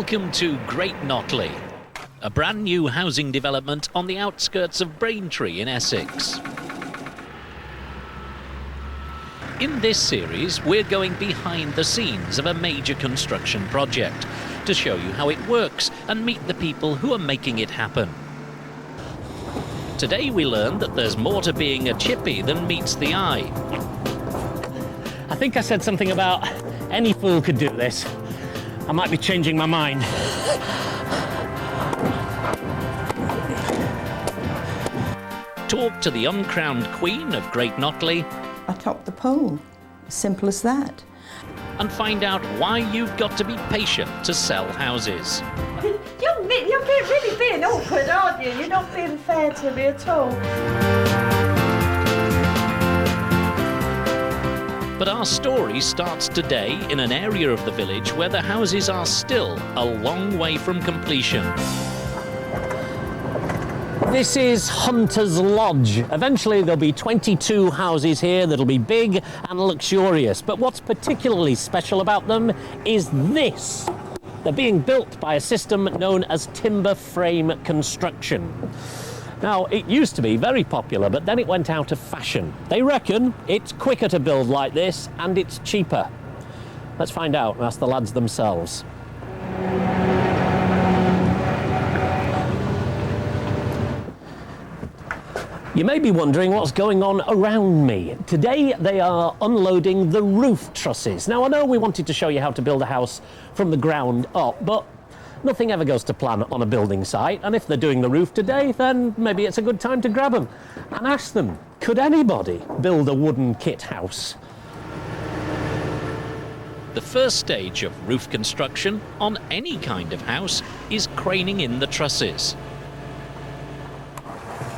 Welcome to Great Notley, a brand new housing development on the outskirts of Braintree in Essex. In this series, we're going behind the scenes of a major construction project to show you how it works and meet the people who are making it happen. Today we learned that there's more to being a chippy than meets the eye. I think I said something about any fool could do this. I might be changing my mind. Talk to the uncrowned queen of Great Notley. I topped the pole. Simple as that. And find out why you've got to be patient to sell houses. You're really being awkward, aren't you? You're not being fair to me at all. But our story starts today in an area of the village where the houses are still a long way from completion. This is Hunter's Lodge. Eventually there'll be 22 houses here that'll be big and luxurious. But what's particularly special about them is this. They're being built by a system known as timber frame construction. Now, it used to be very popular, but then it went out of fashion. They reckon it's quicker to build like this and it's cheaper. Let's find out and ask the lads themselves. You may be wondering what's going on around me. Today they are unloading the roof trusses. Now I know we wanted to show you how to build a house from the ground up, but nothing ever goes to plan on a building site, and if they're doing the roof today, then maybe it's a good time to grab them and ask them, could anybody build a wooden kit house? The first stage of roof construction on any kind of house is craning in the trusses.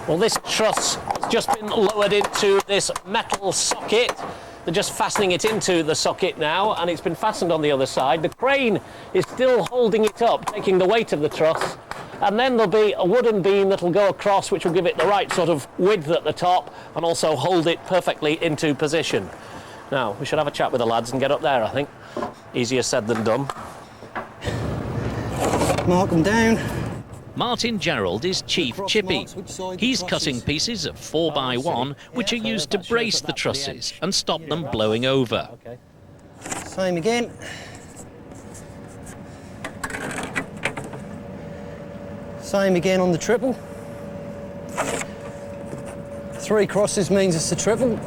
Well, this truss has just been lowered into this metal socket. They're just fastening it into the socket now, and it's been fastened on the other side. The crane is still holding it up, taking the weight of the truss, and then there'll be a wooden beam that'll go across, which will give it the right sort of width at the top and also hold it perfectly into position. Now, we should have a chat with the lads and get up there, I think. Easier said than done. Mark them down. Martin Gerald is chief chippy. He's cutting pieces of 4x1 which are used to brace the trusses and stop them blowing over. Same again. Same again on the triple. 3 crosses means it's a triple.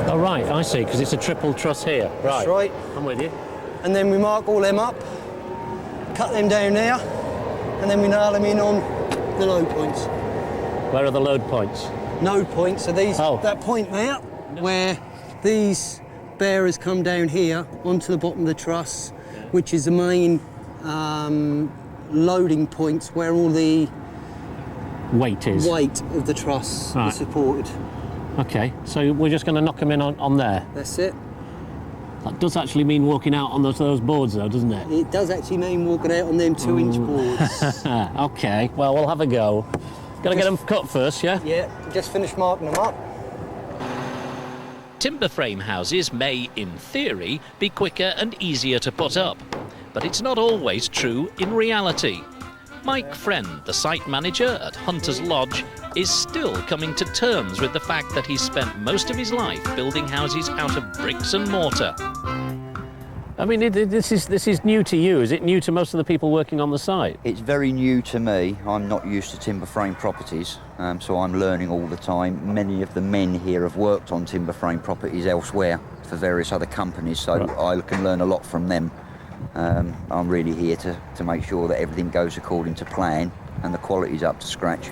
Oh, right, I see, because it's a triple truss here. That's right. I'm with you. And then we mark all them up, cut them down there, and then we nail them in on the load points. Where are the load points? Node points are these, that point there, where these bearers come down here onto the bottom of the truss, which is the main loading points where all the weight of the truss is supported. Okay, so we're just going to knock them in on there. That's it. That does actually mean walking out on those boards, though, doesn't it? It does actually mean walking out on them 2-inch boards. Okay, well, we'll have a go. Got to get them cut first, yeah? Yeah, just finished marking them up. Timber frame houses may, in theory, be quicker and easier to put up, but it's not always true in reality. Mike Friend, the site manager at Hunter's Lodge, is still coming to terms with the fact that he's spent most of his life building houses out of bricks and mortar. I mean, this is new to you. Is it new to most of the people working on the site? It's very new to me. I'm not used to timber frame properties, so I'm learning all the time. Many of the men here have worked on timber frame properties elsewhere for various other companies, so I can learn a lot from them. I'm really here to make sure that everything goes according to plan and the quality's up to scratch.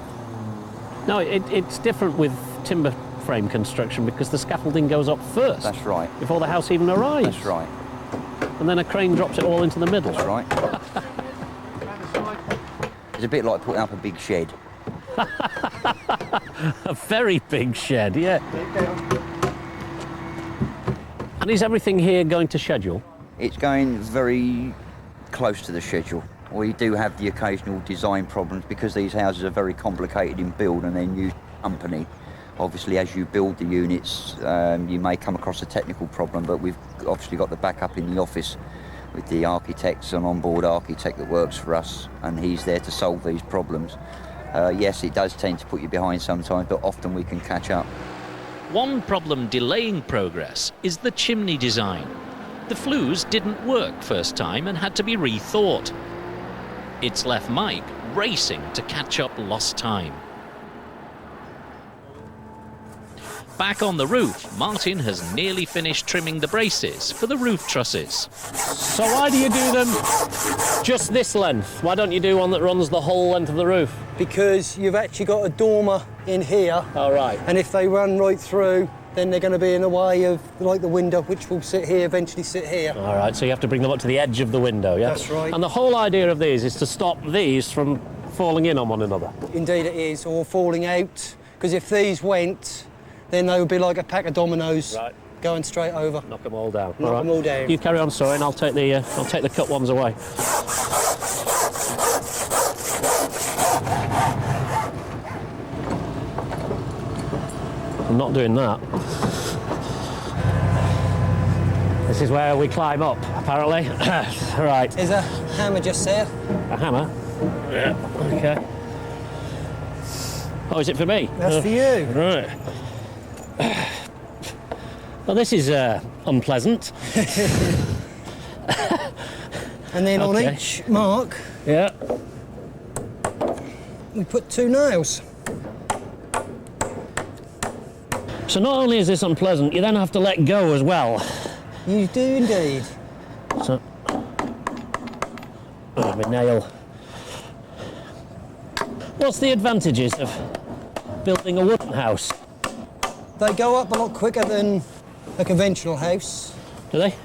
No, it's different with timber frame construction because the scaffolding goes up first. That's right. Before the house even arrives. That's right. And then a crane drops it all into the middle. That's right. It's a bit like putting up a big shed. A very big shed, yeah. And is everything here going to schedule? It's going very close to the schedule. We do have the occasional design problems because these houses are very complicated in build and they're new company. Obviously, as you build the units, you may come across a technical problem, but we've obviously got the backup in the office with the architects, an on-board architect that works for us, and he's there to solve these problems. Yes, it does tend to put you behind sometimes, but often we can catch up. One problem delaying progress is the chimney design. The flues didn't work first time and had to be rethought. It's left Mike racing to catch up lost time. Back on the roof, Martin has nearly finished trimming the braces for the roof trusses. So why do you do them just this length? Why don't you do one that runs the whole length of the roof? Because you've actually got a dormer in here. All right. And if they run right through, then they're going to be in the way of, like, the window, which will sit here, eventually sit here. All right, so you have to bring them up to the edge of the window, yeah? That's right. And the whole idea of these is to stop these from falling in on one another. Indeed it is, or falling out. Because if these went, then they would be like a pack of dominoes, Right. going straight over. Knock them all down. Knock them all down. You carry on sewing, I'll take the cut ones away. I'm not doing that. This is where we climb up, apparently. Right. There's a hammer just there. A hammer? Yeah. Okay. Oh, is it for me? That's for you. Right. Well, this is unpleasant. And then on Okay. each mark, Yeah. we put 2 nails. So not only is this unpleasant, you then have to let go as well. You do indeed. So, oh, my nail. What's the advantages of building a wooden house? They go up a lot quicker than a conventional house. Do they?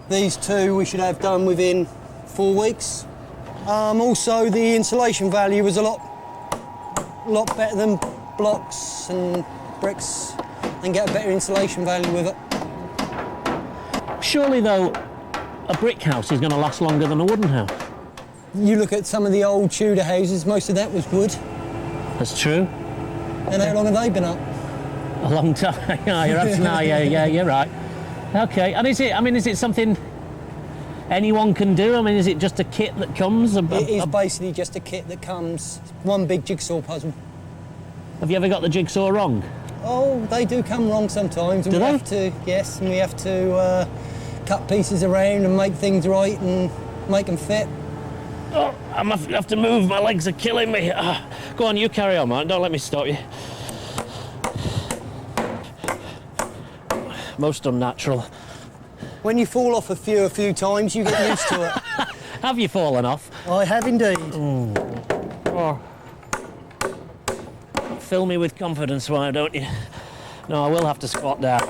These 2 we should have done within 4 weeks. Also, the insulation value was a lot better than blocks and bricks, and get a better insulation value with it. Surely, though, a brick house is going to last longer than a wooden house. You look at some of the old Tudor houses, most of that was wood. That's true. And how long have they been up? A long time. Yeah, you're right. Okay, and is it something anyone can do? I mean, is it just a kit that comes? It is basically just a kit that comes, one big jigsaw puzzle. Have you ever got the jigsaw wrong? Oh, they do come wrong sometimes. And Do we they? have to, yes, and we have to cut pieces around and make things right and make them fit. Oh, I have to move. My legs are killing me. Go on, you carry on, man. Don't let me stop you. Most unnatural. When you fall off a few times, you get used to it. Have you fallen off? I have indeed. Oh. Fill me with confidence, why don't you? No, I will have to squat down.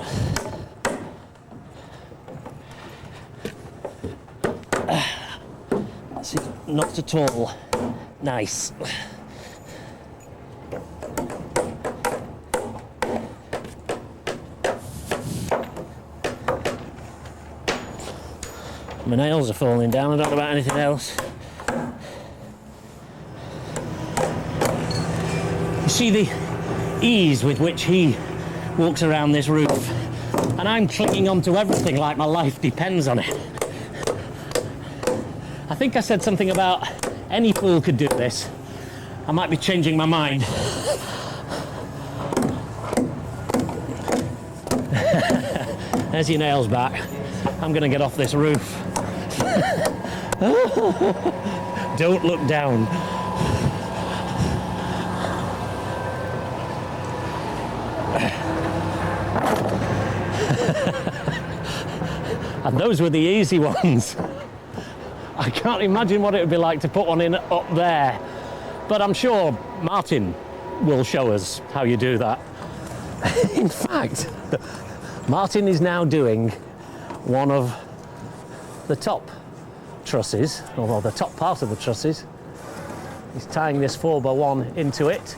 That's it. Not at all nice. My nails are falling down. I don't know about anything else. You see the ease with which he walks around this roof, and I'm clinging onto everything like my life depends on it. I think I said something about any fool could do this. I might be changing my mind. There's your nails back. I'm going to get off this roof. Don't look down. And those were the easy ones. I can't imagine what it would be like to put one in up there. But I'm sure Martin will show us how you do that. In fact, Martin is now doing one of the top trusses, or the top part of the trusses. He's tying this 4x1 into it.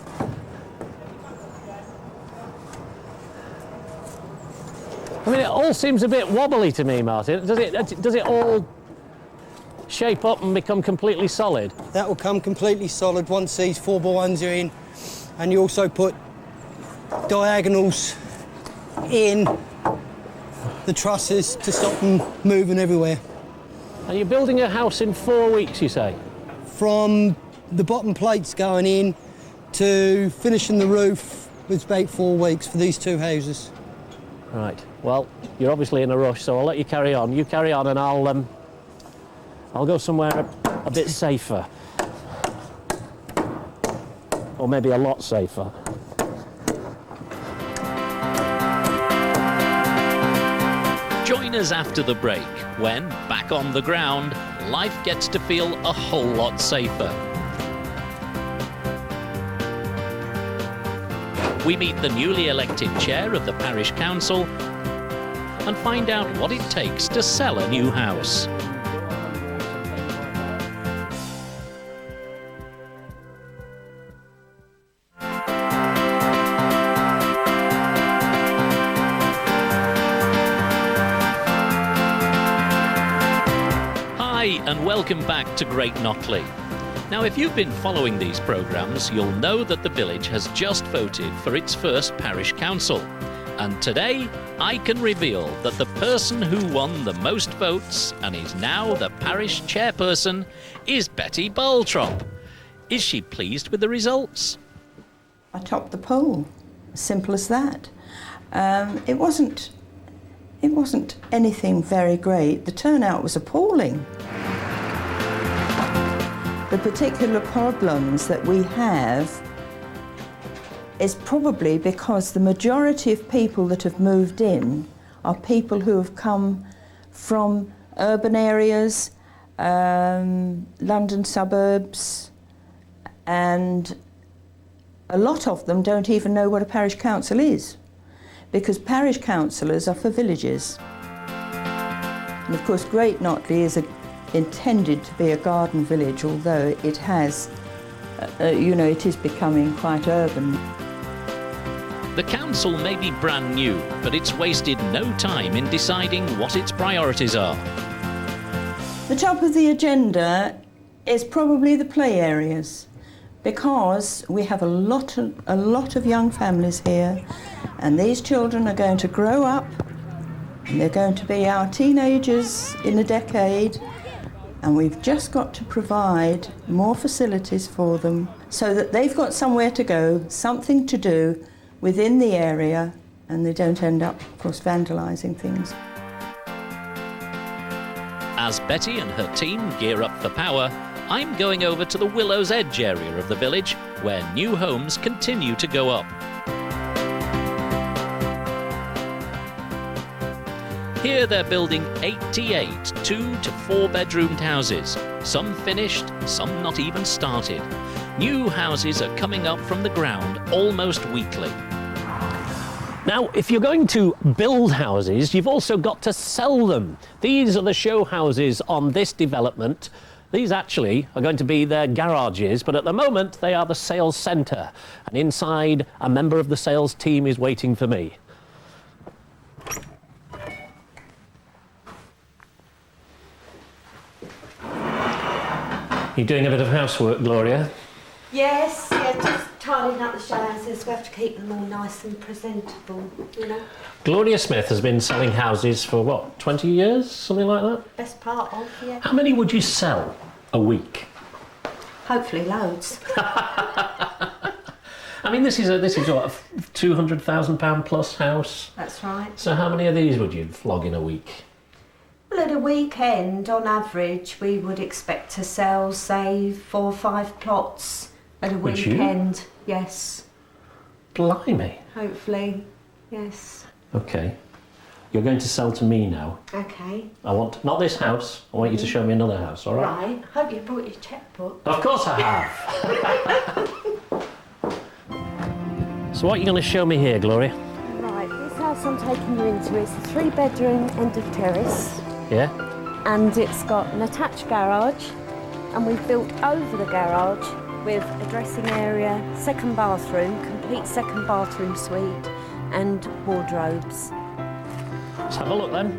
I mean, it all seems a bit wobbly to me, Martin. Does it all shape up and become completely solid? That will come completely solid once these 4x1s are in, and you also put diagonals in the trusses to stop them moving everywhere. And you're building a house in 4 weeks, you say? From the bottom plates going in to finishing the roof was about 4 weeks for these two houses. Right. Well, you're obviously in a rush, so I'll let you carry on. You carry on, and I'll go somewhere a bit safer, or maybe a lot safer. Join us after the break when, back on the ground, life gets to feel a whole lot safer. We meet the newly elected chair of the parish council and find out what it takes to sell a new house. Hi and welcome back to Great Notley. Now, if you've been following these programmes, you'll know that the village has just voted for its first parish council. And today, I can reveal that the person who won the most votes and is now the parish chairperson is Betty Baltrop. Is she pleased with the results? I topped the poll. Simple as that. It wasn't anything very great. The turnout was appalling. The particular problems that we have is probably because the majority of people that have moved in are people who have come from urban areas, London suburbs, and a lot of them don't even know what a parish council is, because parish councillors are for villages. And of course Great Notley is intended to be a garden village, although it has, it is becoming quite urban. The council may be brand new, but it's wasted no time in deciding what its priorities are. The top of the agenda is probably the play areas, because we have a lot of young families here, and these children are going to grow up, and they're going to be our teenagers in a decade, and we've just got to provide more facilities for them so that they've got somewhere to go, something to do within the area, and they don't end up, of course, vandalising things. As Betty and her team gear up for power, I'm going over to the Willow's Edge area of the village, where new homes continue to go up. Here they're building 88 2- to 4-bedroomed houses, some finished, some not even started. New houses are coming up from the ground almost weekly. Now, if you're going to build houses, you've also got to sell them. These are the show houses on this development. These actually are going to be their garages, but at the moment they are the sales centre. And inside, a member of the sales team is waiting for me. You're doing a bit of housework, Gloria? Yes, just tidying up the show houses. We have to keep them all nice and presentable, Gloria Smith has been selling houses for, what, 20 years? Something like that? Best part of, yeah. How many would you sell a week? Hopefully loads. I mean, this is what, a £200,000 plus house? That's right. So how many of these would you flog in a week? Well, at a weekend, on average, we would expect to sell, say, 4 or 5 plots at a Would you? weekend. Yes. Blimey. Hopefully, yes. Okay. You're going to sell to me now. Okay. I want, not this house, I want you to show me another house, all right? Right. Hope you brought your checkbook. Of course I have. So what are you going to show me here, Gloria? Right, this house I'm taking you into is a 3-bedroom end of terrace, Yeah? and it's got an attached garage, and we've built over the garage with a dressing area, second bathroom, complete second bathroom suite, and wardrobes. Let's have a look then.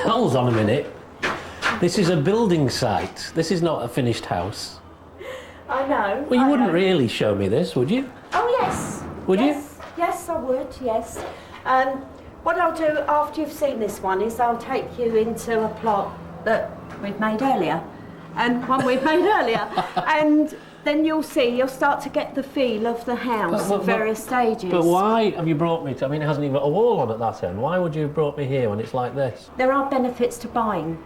Hold on a minute. This is a building site. This is not a finished house. I know. Well, you I wouldn't know. really show me this, would you? Oh, yes. Would you? Yes. Yes, I would, yes. What I'll do after you've seen this one is I'll take you into a plot that we've made earlier. And one we've made earlier. And then you'll start to get the feel of the house at various stages. But why have you brought me to... I mean, it hasn't even got a wall on at that end. Why would you have brought me here when it's like this? There are benefits to buying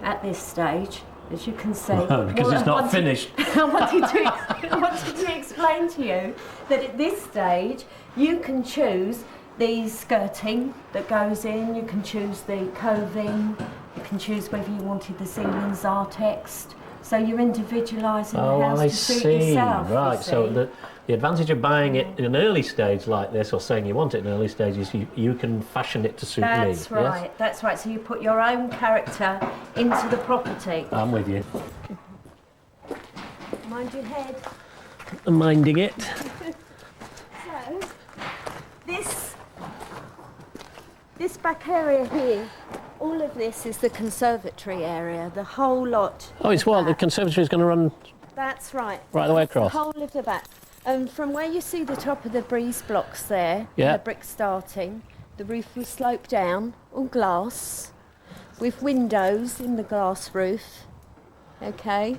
at this stage, as you can see. Because it's not finished. I wanted to explain to you that at this stage you can choose the skirting that goes in, you can choose the coving, you can choose whether you wanted the ceilings artexed. So you're individualising the house I to suit see. yourself. Right, you so see. the advantage of buying it in an early stage like this, or saying you want it in an early stage, is you can fashion it to suit me. That's right, yes? that's right. So you put your own character into the property. I'm with you. Mind your head. I'm minding it. So, this back area here, all of this is the conservatory area, the whole lot. Oh, it's what? The conservatory is going to run That's right. right the way The across? whole of the back. And from where you see the top of the breeze blocks there, Yeah. the brick starting, the roof will slope down, all glass, with windows in the glass roof, okay?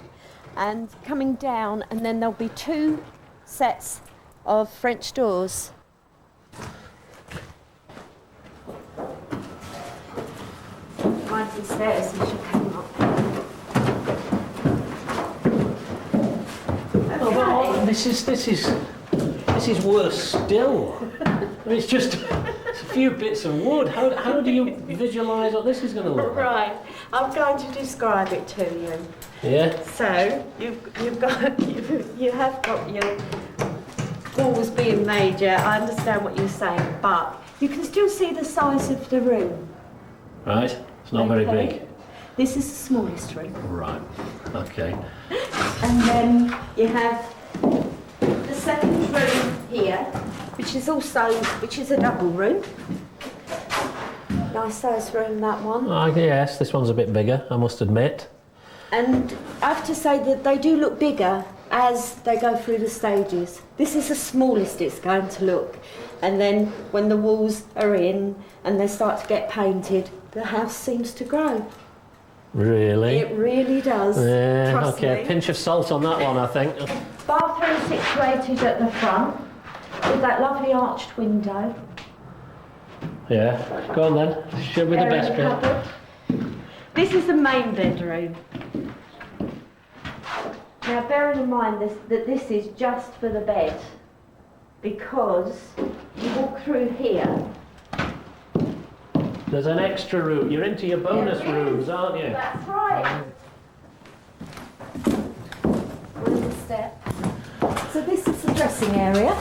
And coming down, and then there'll be 2 sets of French doors. Mind the stairs as you come up. Oh, this is worse still. I mean, it's just it's a few bits of wood. How do you visualise what this is going to look like? Right, I'm going to describe it to you. Yeah. So you have got your walls being major. I understand what you're saying, but you can still see the size of the room. Right. It's not very Okay. big. This is the smallest room, Right. Okay. and then you have the second room here, which is a double room. Nice size room, that one. Yes, this one's a bit bigger, I must admit. And I have to say that they do look bigger as they go through the stages. This is the smallest it's going to look. And then when the walls are in and they start to get painted, the house seems to grow. Really? It really does. Yeah, Trust okay. me. Pinch of salt on that one, I think. Bathroom situated at the front with that lovely arched window. Yeah. Go on then. Show me the There in best the bit. cupboard. This is the main bedroom. Now bearing in mind that this is just for the bed, because you walk through here. There's an extra room. You're into your bonus There is. rooms, aren't you? That's right. One the step. So this is the dressing area.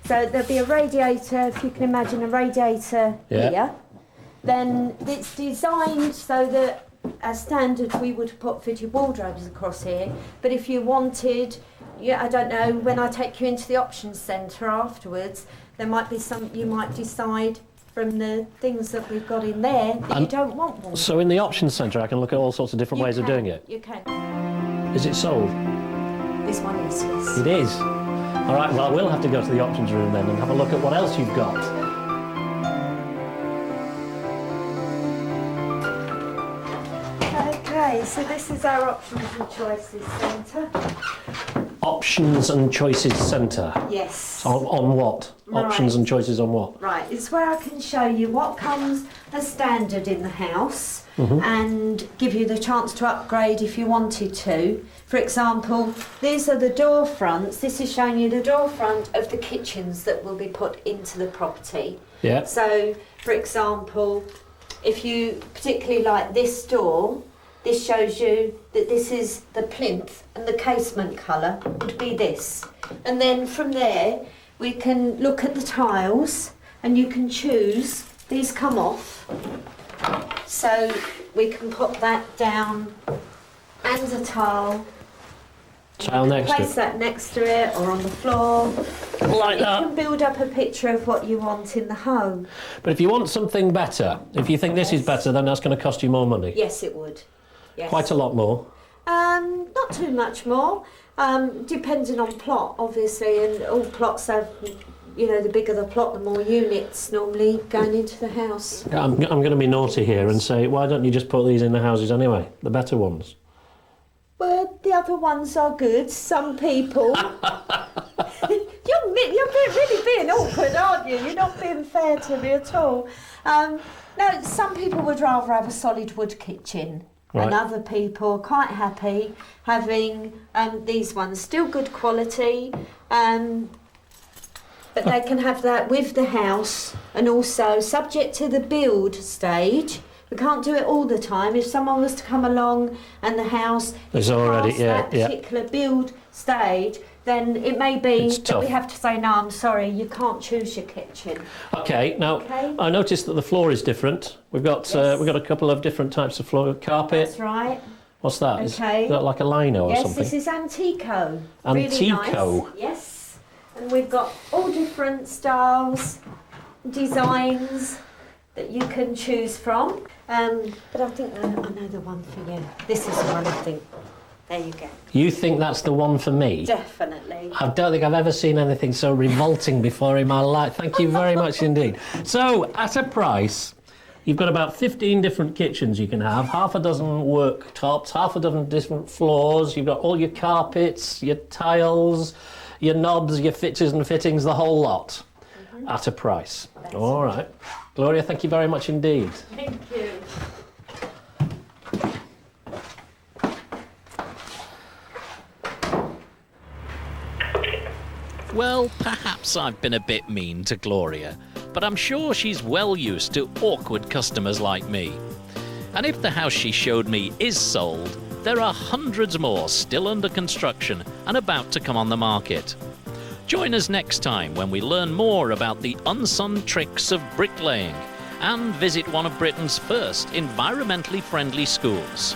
So there'll be a radiator, if you can imagine a radiator Yeah. here. Then it's designed so that, as standard, we would put fitted wardrobes across here. But if you wanted, I don't know, when I take you into the options centre afterwards, there might be some, you might decide from the things that we've got in there that you don't want one. So in the options centre, I can look at all sorts of different ways of doing it. You can. Is it sold? This one is, yes. It is. All right, well, we'll have to go to the options room then and have a look at what else you've got. Okay, so this is our options and choices centre. Options and choices centre. Yes. On what? Right. Options and choices on what? Right, it's where I can show you what comes as standard in the house and give you the chance to upgrade if you wanted to. For example, these are the door fronts. This is showing you the door front of the kitchens that will be put into the property. Yeah. So, for example, if you particularly like this door, this shows you that this is the plinth and the casement colour would be this. And then from there, we can look at the tiles and you can choose, these come off, so we can put that down and a tile. Tile next to Place it. that next to it or on the floor. Like You that. can build up a picture of what you want in the home. But if you want something better, if you think this is better, then that's going to cost you more money. Yes, it would. Yes. Quite a lot more. Not too much more, depending on plot, obviously, and all plots have, the bigger the plot, the more units normally going into the house. I'm going to be naughty here and say, why don't you just put these in the houses anyway? The better ones. Well, the other ones are good. Some people... You're really being awkward, aren't you? You're not being fair to me at all. No, some people would rather have a solid wood kitchen. Right. And other people are quite happy having these ones. Still good quality, but they can have that with the house, and also subject to the build stage. We can't do it all the time. If someone was to come along and the house is already past that particular build stage, then it may be that we have to say, no, I'm sorry, you can't choose your kitchen. Okay, now I noticed that the floor is different. We've got a couple of different types of floor. Carpet. That's right. What's that? Okay. Is that like a lino or something? Yes, this is Antico. Antico. Really nice. Yes. And we've got all different styles, designs that you can choose from. But I think I know the one for you. This is the one I think. There you go. You think that's the one for me? Definitely. I don't think I've ever seen anything so revolting before in my life. Thank you very much indeed. So, at a price, you've got about 15 different kitchens you can have, half a dozen worktops, half a dozen different floors. You've got all your carpets, your tiles, your knobs, your fixtures and fittings, the whole lot. At a price. All right. Gloria, thank you very much indeed. Thank you. Well, perhaps I've been a bit mean to Gloria, but I'm sure she's well used to awkward customers like me. And if the house she showed me is sold, there are hundreds more still under construction and about to come on the market. Join us next time when we learn more about the unsung tricks of bricklaying and visit one of Britain's first environmentally friendly schools.